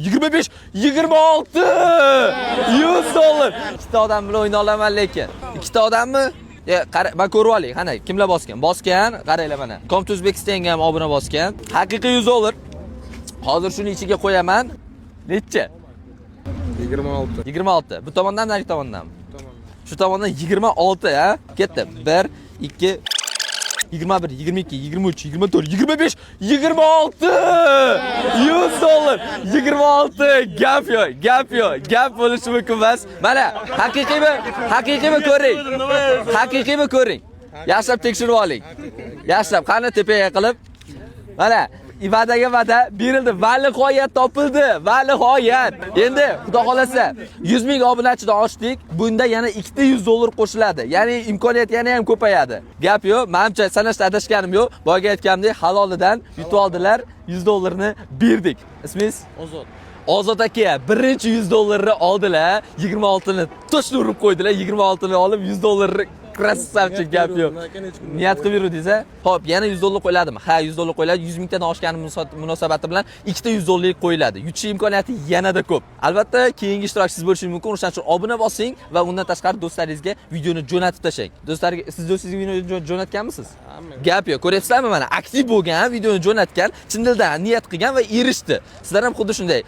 25, 26, 100 dollar. Ikkita odam bilan o'yna olaman lekin. Ikkita odammi? Ben ko'rib oling. Qani, kimlar bosgan? Bosgan, qaranglar mana. Comto Uzbekistonga ham obuna bosgan. Haqiqiy 100 dollar. Hozir shuni ichiga qo'yaman. Necha? 26. 26. Bu tomondan, nari tomondan. Shu tomondan 26, ha? Ketdi. 1, 2 21, 22, 23, 24, 25, 26, 100 dollar, 26, gap yo'q, gap bo'lishi mumkin emas. Mana, haqiqiymi ko'ring. Haqiqiymi ko'ring. Yaxshilab tekshirib oling. Yaxshilab, qani tepaga qilib. Mana, va'daga va'da berildi. Va nihoyat topildi. Va nihoyat. Endi xudo xolasa 100 ming obunachidan ochdik. Bunda yana 200 dollar qo'shiladi. Ya'ni imkoniyat yana ham ko'payadi. Gap yo'q. Menimcha sanashda adashganim yo'q. Boyga aytganimdek, halolidan yutib oldilar. 100 dollarni berdik. Ismingiz? Ozod. Ozod aka birinchi 100 dollarni oldilar. 26 ni to'shni urib qo'ydilar. 26 ni olib 100 dollarni Krasavchi gap yo'q. Niyat qilib yuruvdingiz-a? Xo'p, yana 100 dollar qo'yiladimi? Ha, 100 dollar qo'yiladi. 100 mingdan oshgani munosabati bilan ikkita 100 dollarlik qo'yiladi. Yutish imkoniyati yanada ko'p. Albatta, keyingi ishtirokchisiz bo'lishingiz mumkin. O'shaning uchun obuna bosing va undan tashqari do'stlaringizga videoni jo'natib tashlang. Do'stlarga, siz do'stingizga videoni jo'natganmisiz? Gap yo'q. Ko'ryapsizlarmi mana? Aktiv bo'lgan, videoni jo'natgan, chin dildan niyat qilgan va erishdi. Sizlar ham xuddi shunday